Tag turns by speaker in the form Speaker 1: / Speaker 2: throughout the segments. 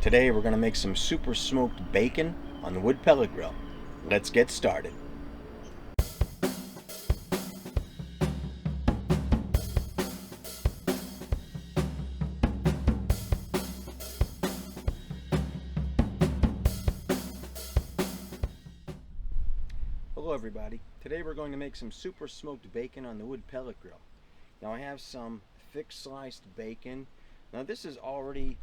Speaker 1: Today we're going to make some super smoked bacon on the wood pellet grill. Let's get started. Hello everybody. Today we're going to make some super smoked bacon on the wood pellet grill. Now I have some thick sliced bacon. Now this is already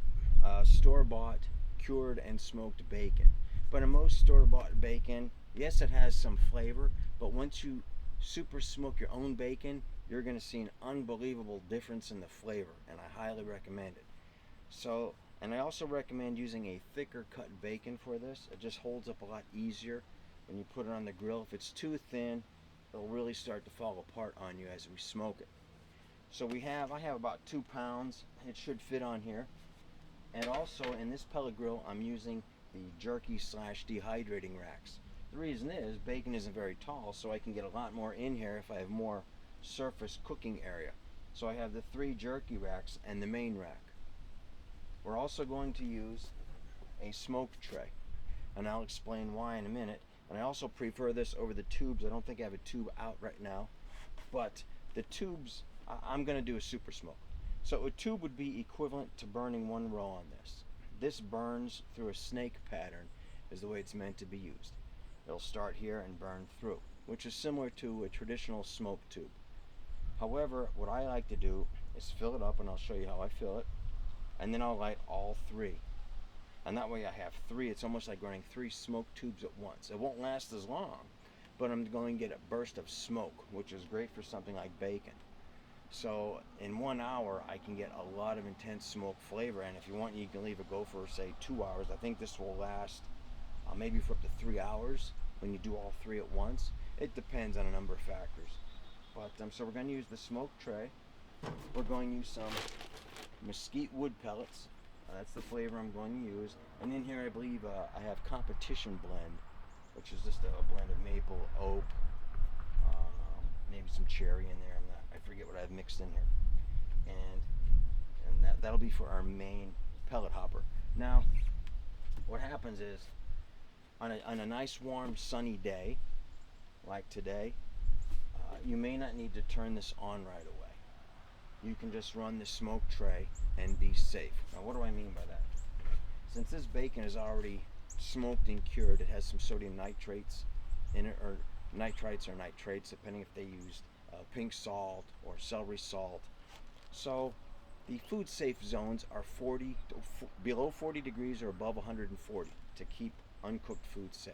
Speaker 1: store-bought cured and smoked bacon. But in most store-bought bacon, yes, it has some flavor, but once you super smoke your own bacon, you're going to see an unbelievable difference in the flavor, and I highly recommend it. So, and I also recommend using a thicker cut bacon for this. It just holds up a lot easier when you put it on the grill. If it's too thin, it'll really start to fall apart on you as we smoke it. So I have about 2 pounds. It should fit on here. And also in this pellet grill, I'm using the jerky / dehydrating racks. The reason is bacon isn't very tall, so I can get a lot more in here if I have more surface cooking area. So I have the 3 jerky racks and the main rack. We're also going to use a smoke tray, and I'll explain why in a minute. And I also prefer this over the tubes. I don't think I have a tube out right now, but the tubes, I'm going to do a super smoke. So a tube would be equivalent to burning 1 row on this. This burns through a snake pattern is the way it's meant to be used. It'll start here and burn through, which is similar to a traditional smoke tube. However, what I like to do is fill it up, and I'll show you how I fill it, and then I'll light all 3. And that way I have 3. It's almost like running 3 smoke tubes at once. It won't last as long, but I'm going to get a burst of smoke, which is great for something like bacon. So in 1 hour, I can get a lot of intense smoke flavor, and if you want, you can leave it go for, say, 2 hours. I think this will last maybe for up to 3 hours when you do all 3 at once. It depends on a number of factors. But so we're going to use the smoke tray. We're going to use some mesquite wood pellets. That's the flavor I'm going to use. And in here, I believe I have Competition Blend, which is just a blend of maple, oak, maybe some cherry in there. I forget what I've mixed in here. And that'll be for our main pellet hopper. Now, what happens is, on a nice, warm, sunny day, like today, you may not need to turn this on right away. You can just run the smoke tray and be safe. Now, what do I mean by that? Since this bacon is already smoked and cured, it has some sodium nitrates in it, or nitrites or nitrates, depending if they used pink salt or celery salt. So the food safe zones are below 40 degrees or above 140 to keep uncooked food safe.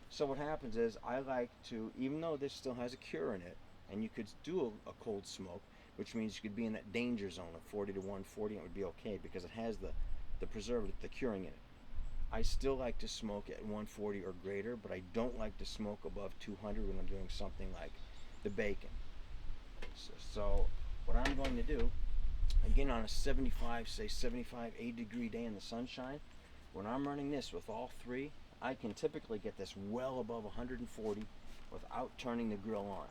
Speaker 1: So what happens is, I like to, even though this still has a cure in it, and you could do a cold smoke, which means you could be in that danger zone of 40 to 140, and it would be okay because it has the preservative, the curing in it. I still like to smoke at 140 or greater, but I don't like to smoke above 200 when I'm doing something like the bacon. So what I'm going to do, again, on a 75, 80 degree day in the sunshine, when I'm running this with all 3, I can typically get this well above 140 without turning the grill on.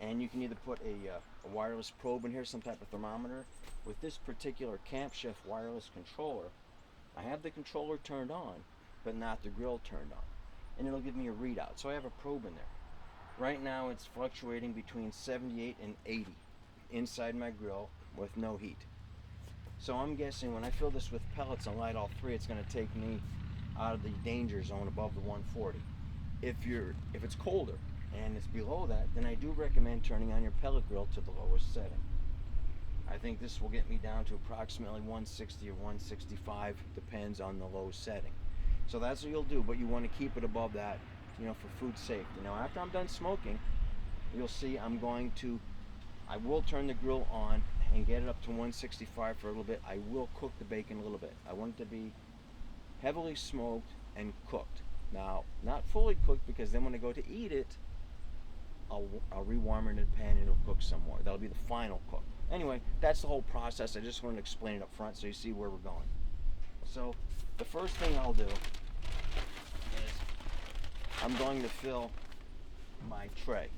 Speaker 1: And you can either put a wireless probe in here, some type of thermometer. With this particular Camp Chef wireless controller, I have the controller turned on, but not the grill turned on. And it'll give me a readout. So I have a probe in there. Right now it's fluctuating between 78 and 80 inside my grill with no heat. So I'm guessing when I fill this with pellets and light all 3, it's going to take me out of the danger zone above the 140. If it's colder and it's below that, then I do recommend turning on your pellet grill to the lowest setting. I think this will get me down to approximately 160 or 165, depends on the low setting. So that's what you'll do, but you want to keep it above that, for food safety. Now, after I'm done smoking, you'll see I will turn the grill on and get it up to 165 for a little bit. I will cook the bacon a little bit. I want it to be heavily smoked and cooked. Now, not fully cooked, because then when I go to eat it, I'll rewarm it in the pan and it'll cook some more. That'll be the final cook. Anyway, that's the whole process. I just wanted to explain it up front so you see where we're going. So the first thing I'll do is I'm going to fill my tray.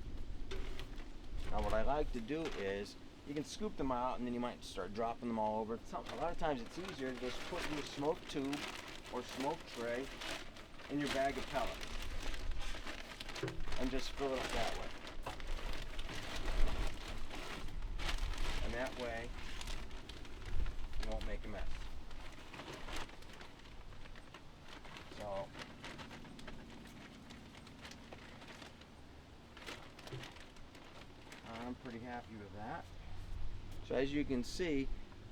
Speaker 1: Now what I like to do is you can scoop them out and then you might start dropping them all over. A lot of times it's easier to just put your smoke tube or smoke tray in your bag of pellets and just fill it up that way. And that way you won't make a mess. So I'm pretty happy with that. So as you can see,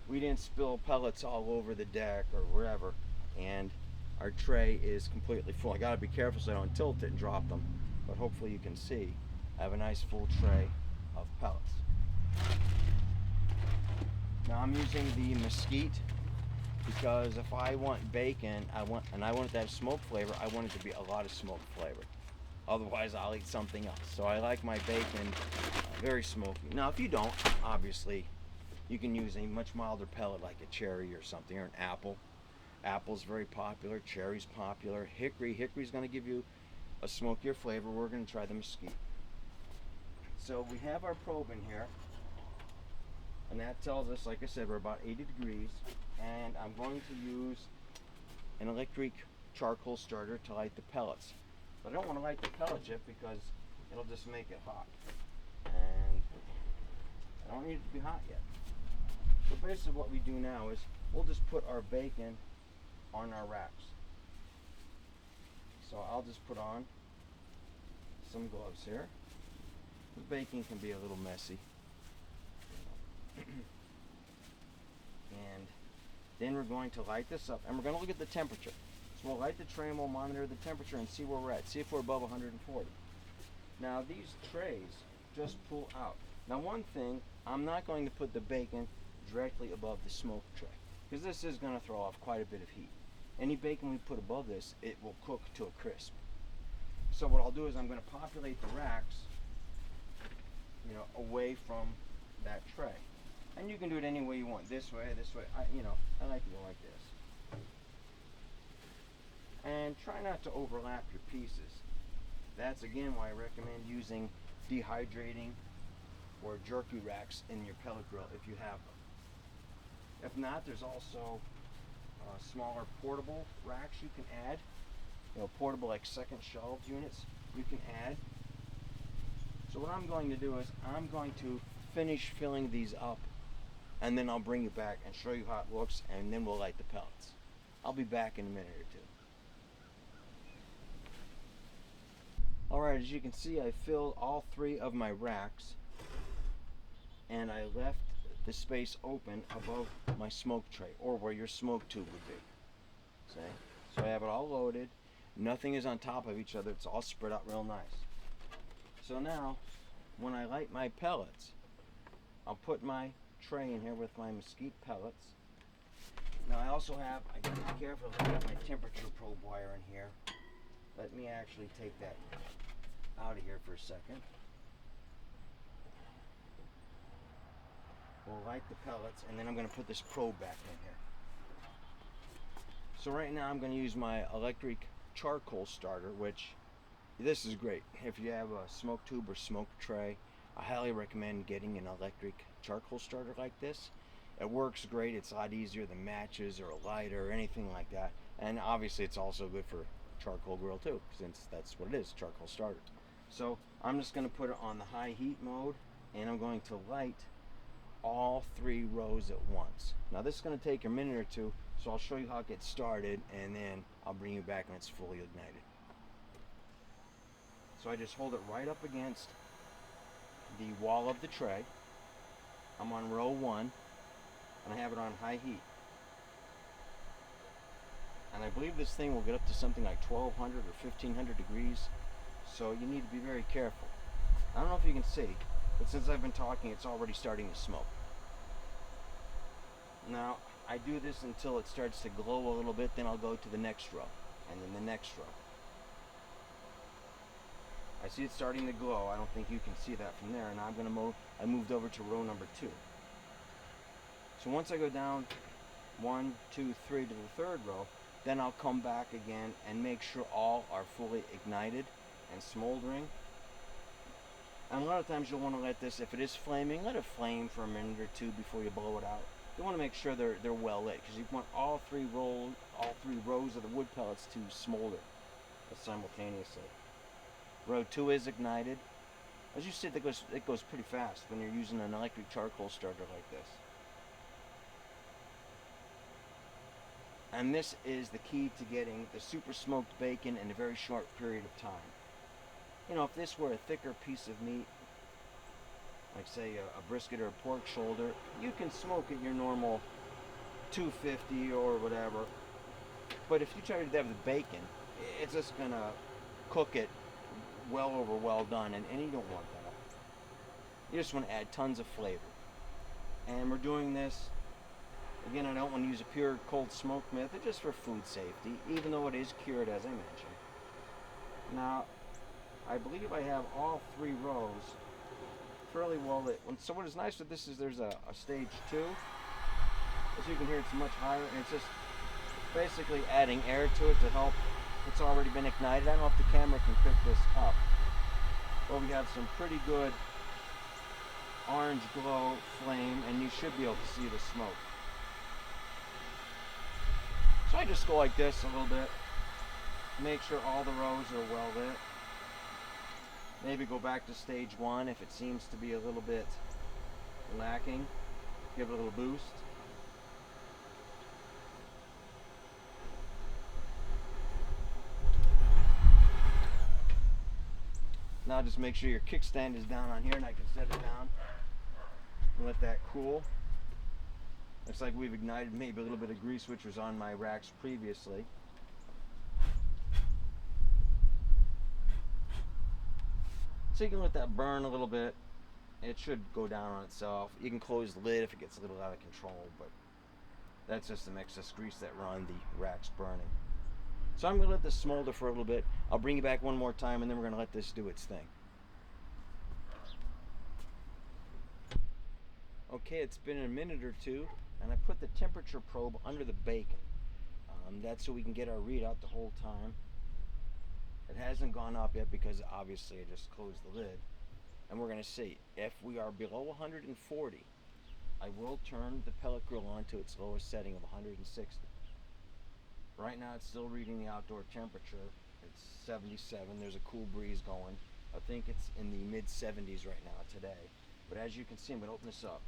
Speaker 1: we didn't spill pellets all over the deck or wherever, and our tray is completely full. I gotta be careful so I don't tilt it and drop them, but hopefully you can see I have a nice full tray of pellets. Now I'm using the mesquite because if I want bacon, I want it to have smoke flavor, I want it to be a lot of smoke flavor. Otherwise I'll eat something else. So I like my bacon very smoky. Now if you don't, obviously you can use a much milder pellet like a cherry or something, or an apple. Apple's very popular, cherry's popular. Hickory's going to give you a smokier flavor. We're going to try the mesquite. So we have our probe in here, and that tells us, like I said, we're about 80 degrees, and I'm going to use an electric charcoal starter to light the pellets. But I don't want to light the pellets yet because it'll just make it hot, and I don't need it to be hot yet. So basically what we do now is we'll just put our bacon on our racks. So I'll just put on some gloves here. The baking can be a little messy. And then we're going to light this up, and we're going to look at the temperature. So we'll light the tray and we'll monitor the temperature and see where we're at. See if we're above 140. Now these trays just pull out. Now one thing, I'm not going to put the bacon directly above the smoke tray because this is going to throw off quite a bit of heat. Any bacon we put above this, it will cook to a crisp. So what I'll do is I'm going to populate the racks, away from that tray. And you can do it any way you want. This way. I like to go like this. And try not to overlap your pieces. That's again why I recommend using dehydrating or jerky racks in your pellet grill if you have them. If not, there's also smaller portable racks you can add. Portable like second shelved units you can add. So what I'm going to do is I'm going to finish filling these up, and then I'll bring you back and show you how it looks, and then we'll light the pellets. I'll be back in a minute or two. Alright, as you can see, I filled all 3 of my racks, and I left the space open above my smoke tray, or where your smoke tube would be. See? So I have it all loaded. Nothing is on top of each other. It's all spread out real nice. So now, when I light my pellets, I'll put my tray in here with my mesquite pellets. Now I also have, I gotta be careful, I got my temperature probe wire in here. Let me actually take that out of here for a second. We'll light the pellets, and then I'm going to put this probe back in here. So right now I'm going to use my electric charcoal starter, which this is great. If you have a smoke tube or smoke tray, I highly recommend getting an electric charcoal starter like this. It works great. It's a lot easier than matches or a lighter or anything like that. And obviously it's also good for charcoal grill too, since that's what it is, charcoal starter. So I'm just going to put it on the high heat mode, and I'm going to light all 3 rows at once. Now this is going to take a minute or two, so I'll show you how it gets started, and then I'll bring you back when it's fully ignited. So I just hold it right up against the wall of the tray. I'm on row 1, and I have it on high heat. And I believe this thing will get up to something like 1200 or 1500 degrees, so you need to be very careful. I don't know if you can see, but since I've been talking, it's already starting to smoke. Now, I do this until it starts to glow a little bit, then I'll go to the next row, and then the next row. I see it starting to glow. I don't think you can see that from there, and I'm going to I moved over to row number 2. So once I go down 1, 2, 3 to the 3rd row, then I'll come back again and make sure all are fully ignited and smoldering. And a lot of times you'll want to let this, if it is flaming, let it flame for a minute or two before you blow it out. You want to make sure they're well lit, because you want all three rows of the wood pellets to smolder simultaneously. Row 2 is ignited. As you see, it goes pretty fast when you're using an electric charcoal starter like this. And this is the key to getting the super smoked bacon in a very short period of time. You know, if this were a thicker piece of meat, like say a brisket or a pork shoulder, you can smoke at your normal 250 or whatever. But if you try to do that with bacon, it's just gonna cook it well done, and you don't want that. You just want to add tons of flavor. And we're doing this, again, I don't want to use a pure cold smoke method just for food safety, even though it is cured, as I mentioned. Now, I believe I have all three rows fairly well lit. So what is nice with this is there's a stage 2. As you can hear, it's much higher, and it's just basically adding air to it to help. It's already been ignited. I don't know if the camera can pick this up, but we have some pretty good orange glow flame, and you should be able to see the smoke. So I just go like this a little bit, make sure all the rows are well lit. Maybe go back to stage 1 if it seems to be a little bit lacking. Give it a little boost. Now just make sure your kickstand is down on here, and I can set it down and let that cool. Looks like we've ignited maybe a little bit of grease, which was on my racks previously. So you can let that burn a little bit. It should go down on itself. You can close the lid if it gets a little out of control, but that's just some excess grease that were on the racks burning. So I'm going to let this smolder for a little bit. I'll bring you back one more time, and then we're going to let this do its thing. Okay, it's been a minute or two, and I put the temperature probe under the bacon. That's so we can get our readout the whole time. It hasn't gone up yet because obviously I just closed the lid. And we're going to see. If we are below 140, I will turn the pellet grill on to its lowest setting of 160. Right now it's still reading the outdoor temperature. It's 77. There's a cool breeze going. I think it's in the mid 70s right now today. But as you can see, I'm going to open this up.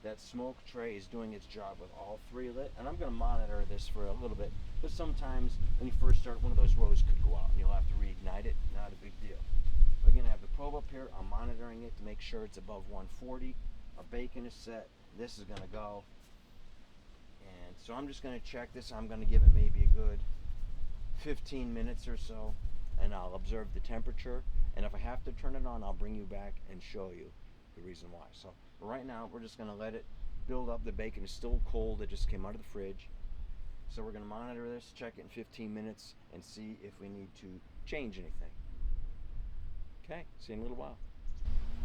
Speaker 1: That smoke tray is doing its job with all three lit, and I'm going to monitor this for a little bit, because sometimes when you first start, one of those rows could go out and you'll have to reignite it. Not a big deal. Again, I have the probe up here. I'm monitoring it to make sure it's above 140. Our bacon is set. This is going to go. And so I'm just going to check this. I'm going to give it maybe a good 15 minutes or so, and I'll observe the temperature. And if I have to turn it on, I'll bring you back and show you the reason why. So right now, we're just going to let it build up. The bacon is still cold. It just came out of the fridge. So we're going to monitor this, check it in 15 minutes, and see if we need to change anything. Okay, see you in a little while.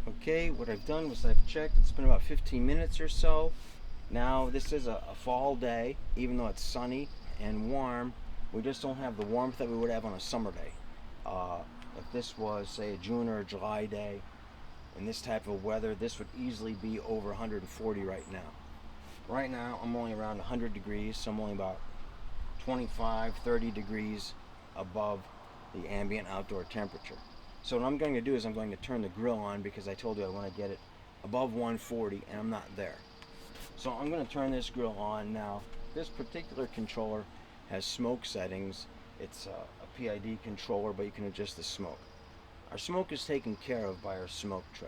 Speaker 1: Okay, what I've done was I've checked. It's been about 15 minutes or so. Now, this is a fall day. Even though it's sunny and warm, we just don't have the warmth that we would have on a summer day. If this was, say, a June or a July day, in this type of weather, this would easily be over 140 right now. Right now, I'm only around 100 degrees, so I'm only about 25, 30 degrees above the ambient outdoor temperature. So what I'm going to do is I'm going to turn the grill on, because I told you I want to get it above 140, and I'm not there. So I'm going to turn this grill on now. This particular controller has smoke settings. It's a PID controller, but you can adjust the smoke. Our smoke is taken care of by our smoke tray.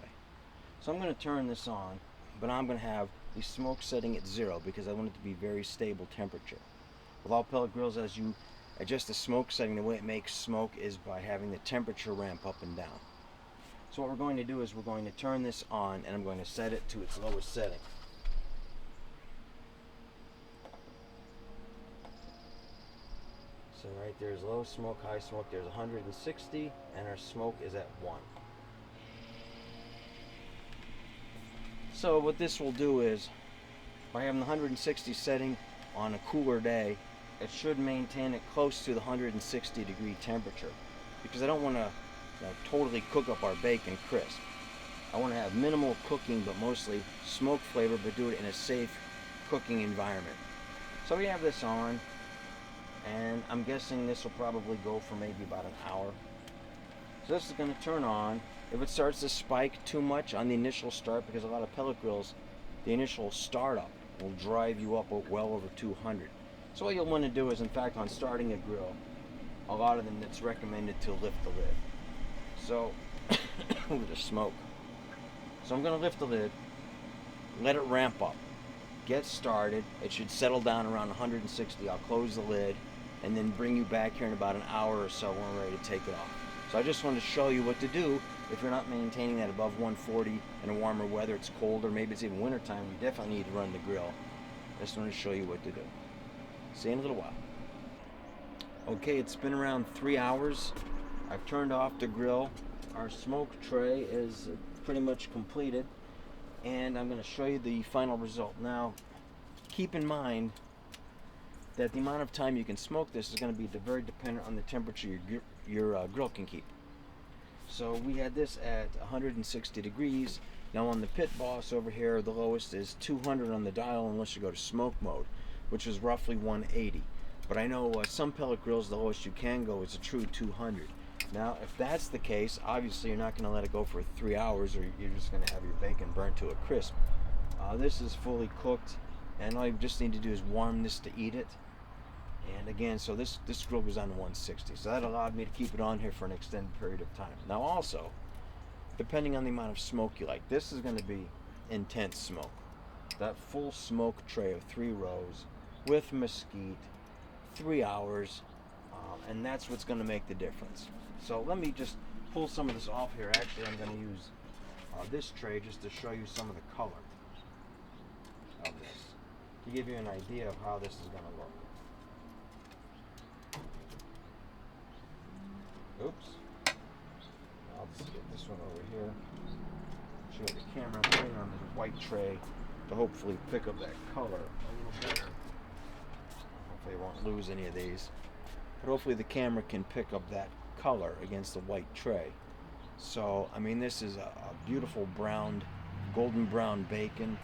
Speaker 1: So I'm going to turn this on, but I'm going to have the smoke setting at 0, because I want it to be very stable temperature. With all pellet grills, as you adjust the smoke setting, the way it makes smoke is by having the temperature ramp up and down. So what we're going to do is we're going to turn this on, and I'm going to set it to its lowest setting. So right there's low smoke, high smoke. There's 160, and our smoke is at 1. So what this will do is, by having the 160 setting on a cooler day, it should maintain it close to the 160 degree temperature, because I don't want to totally cook up our bacon crisp. I want to have minimal cooking, but mostly smoke flavor, but do it in a safe cooking environment. So we have this on, and I'm guessing this will probably go for maybe about an hour. So this is going to turn on. If it starts to spike too much on the initial start, because a lot of pellet grills, the initial startup will drive you up well over 200. So what you'll want to do is, in fact, on starting a grill, a lot of them it's recommended to lift the lid. So, with the smoke. So I'm going to lift the lid, let it ramp up, get started. It should settle down around 160. I'll close the lid and then bring you back here in about an hour or so when we're ready to take it off. So I just wanted to show you what to do if you're not maintaining that above 140 in a warmer weather. It's colder, maybe it's even wintertime. You definitely need to run the grill. I just wanted to show you what to do. See you in a little while. Okay, it's been around 3 hours. I've turned off the grill. Our smoke tray is pretty much completed, and I'm going to show you the final result. Now, keep in mind that the amount of time you can smoke this is going to be very dependent on the temperature your grill can keep. So we had this at 160 degrees. Now on the Pit Boss over here, the lowest is 200 on the dial unless you go to smoke mode, which is roughly 180. But I know some pellet grills, the lowest you can go is a true 200. Now, if that's the case, obviously you're not going to let it go for 3 hours, or you're just going to have your bacon burnt to a crisp. This is fully cooked, and all you just need to do is warm this to eat it. And again, so this grill goes on to 160, so that allowed me to keep it on here for an extended period of time. Now also, depending on the amount of smoke you like, this is going to be intense smoke. That full smoke tray of 3 rows with mesquite, 3 hours, and that's what's going to make the difference. So let me just pull some of this off here. Actually, I'm going to use this tray just to show you some of the color of this, to give you an idea of how this is going to look. Oops. I'll just get this one over here. Show the camera. I'm putting on this white tray to hopefully pick up that color a little better. Hopefully I won't lose any of these. But hopefully the camera can pick up that color against the white tray. So, I mean, this is a beautiful browned, golden brown bacon.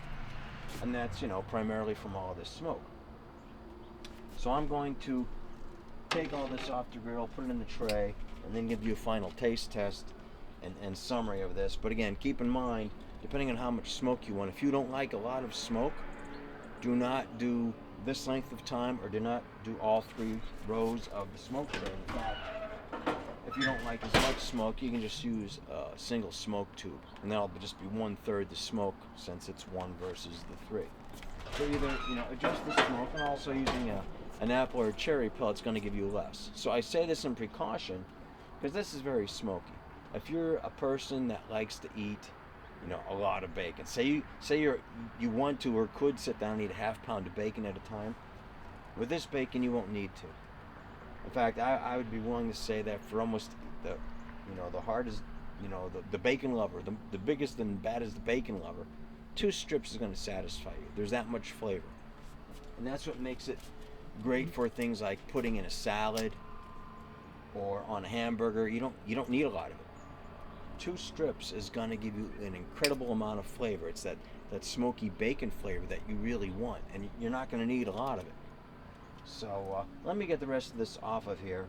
Speaker 1: And that's, primarily from all this smoke. So I'm going to take all this off the grill, put it in the tray, and then give you a final taste test and summary of this. But again, keep in mind, depending on how much smoke you want, if you don't like a lot of smoke, do not do this length of time, or do not do all 3 rows of the smoke tray. In fact, if you don't like as much smoke, you can just use a single smoke tube, and that'll just be 1/3 the smoke, since it's 1 versus the 3. So either adjust the smoke, and also using an apple or a cherry pellet's going to give you less. So I say this in precaution because this is very smoky. If you're a person that likes to eat, a lot of bacon, say you want to or could sit down and eat a ½ pound of bacon at a time, with this bacon you won't need to. In fact, I would be willing to say that for almost the hardest, the bacon lover, the biggest and baddest the bacon lover, 2 strips is going to satisfy you. There's that much flavor, and that's what makes it great for things like putting in a salad or on a hamburger. You don't need a lot of it. 2 strips is going to give you an incredible amount of flavor. It's that smoky bacon flavor that you really want, and you're not going to need a lot of it. So let me get the rest of this off of here,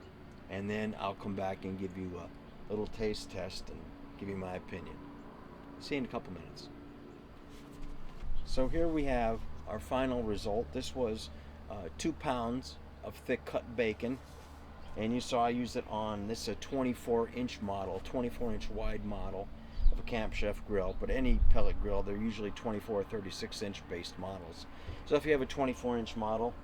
Speaker 1: and then I'll come back and give you a little taste test and give you my opinion. See you in a couple minutes. So here we have our final result. This was 2 pounds of thick cut bacon, and you saw I used it on this 24-inch model, 24-inch wide model of a Camp Chef grill. But any pellet grill, they're usually 24 or 36-inch based models. So if you have a 24-inch model,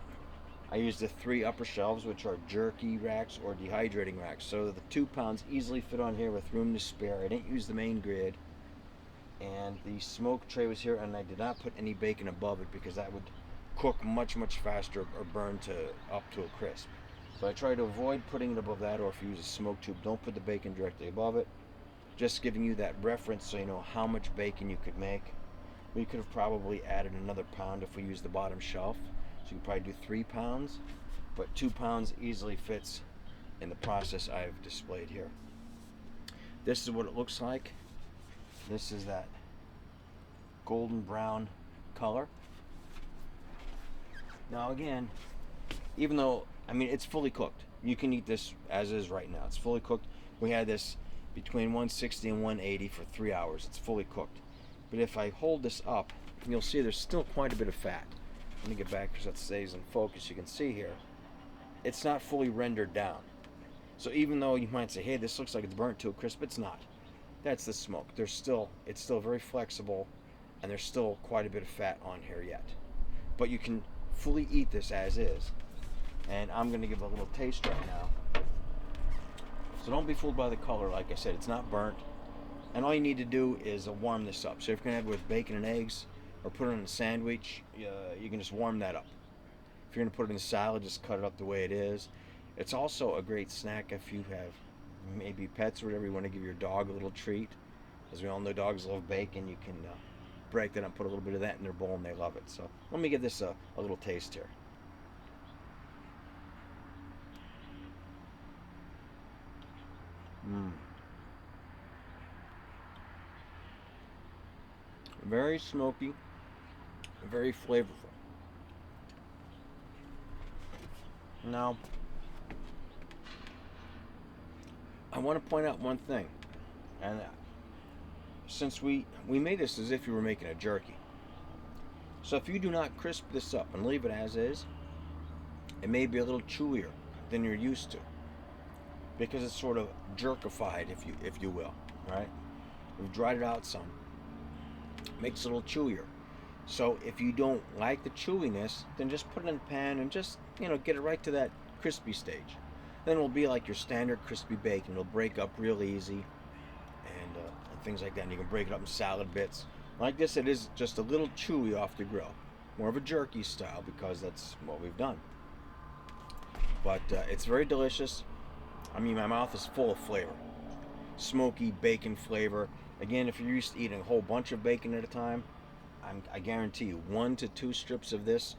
Speaker 1: I used the 3 upper shelves, which are jerky racks or dehydrating racks, so the 2 pounds easily fit on here with room to spare. I didn't use the main grid, and the smoke tray was here, and I did not put any bacon above it because that would cook much faster or burn up to a crisp. So I try to avoid putting it above that, or if you use a smoke tube, don't put the bacon directly above it. Just giving you that reference so you know how much bacon you could make. We could have probably added another pound if we used the bottom shelf. So you could probably do 3 pounds, but 2 pounds easily fits in the process I've displayed here. This is what it looks like. This is that golden brown color. Now again, even though, I mean, it's fully cooked. You can eat this as is right now. It's fully cooked. We had this between 160 and 180 for 3 hours. It's fully cooked. But if I hold this up, you'll see there's still quite a bit of fat. Let me get back so that stays in focus. You can see here, it's not fully rendered down. So even though you might say, hey, this looks like it's burnt to a crisp, it's not. That's the smoke. It's still very flexible, and there's still quite a bit of fat on here yet. But you can fully eat this as is. And I'm going to give a little taste right now. So don't be fooled by the color. Like I said, it's not burnt. And all you need to do is warm this up. So if you're going to have it with bacon and eggs or put it in a sandwich, you can just warm that up. If you're going to put it in a salad, just cut it up the way it is. It's also a great snack if you have maybe pets or whatever. You want to give your dog a little treat. As we all know, dogs love bacon. You can break that up, put a little bit of that in their bowl, and they love it. So let me give this a little taste here. Very smoky, very flavorful. Now, I want to point out one thing, and since we made this as if you were making a jerky. So if you do not crisp this up and leave it as is, it may be a little chewier than you're used to, because it's sort of jerkified, if you will, right? We've dried it out some. Makes it a little chewier. So if you don't like the chewiness, then just put it in the pan and just, get it right to that crispy stage. Then it'll be like your standard crispy bacon. It'll break up real easy and things like that. And you can break it up in salad bits. Like this, it is just a little chewy off the grill. More of a jerky style because that's what we've done. But it's very delicious. I mean, my mouth is full of flavor. Smoky bacon flavor. Again, if you're used to eating a whole bunch of bacon at a time, I guarantee you 1 to 2 strips of this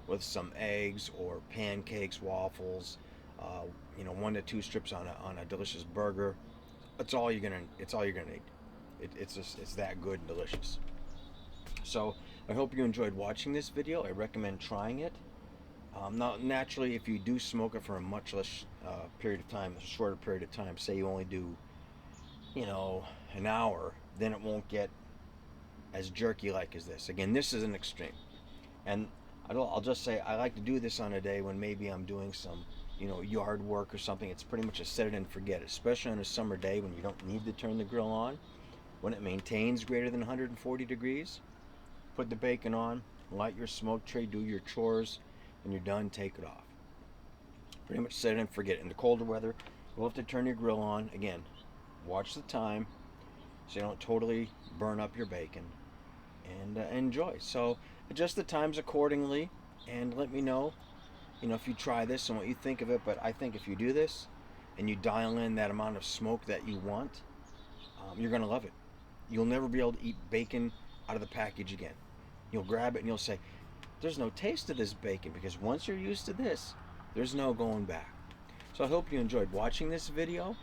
Speaker 1: with some eggs or pancakes, waffles, 1 to 2 strips on a delicious burger. It's all you're gonna need. It's that good and delicious. So I hope you enjoyed watching this video. I recommend trying it. Now, naturally, if you do smoke it for a much less period of time, a shorter period of time, say you only do, an hour, then it won't get as jerky like as this. Again, this is an extreme. And I'll just say I like to do this on a day when maybe I'm doing some, yard work or something. It's pretty much a set it and forget it, especially on a summer day when you don't need to turn the grill on. When it maintains greater than 140 degrees, put the bacon on, light your smoke tray, do your chores, and you're done, take it off. Pretty much set it and forget it. In the colder weather, you'll have to turn your grill on. Again, watch the time so you don't totally burn up your bacon, and enjoy. So adjust the times accordingly and let me know, if you try this and what you think of it. But I think if you do this and you dial in that amount of smoke that you want, you're going to love it. You'll never be able to eat bacon out of the package again. You'll grab it and you'll say, there's no taste to this bacon, because once you're used to this, there's no going back. So I hope you enjoyed watching this video.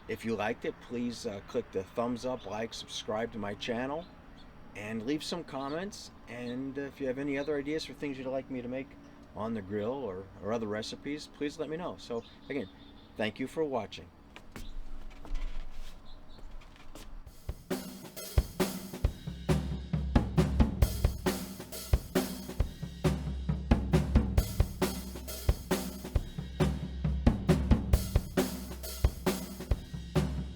Speaker 1: If you liked it, please click the thumbs up, like, subscribe to my channel, and leave some comments. And if you have any other ideas for things you'd like me to make on the grill or other recipes, please let me know. So again, thank you for watching.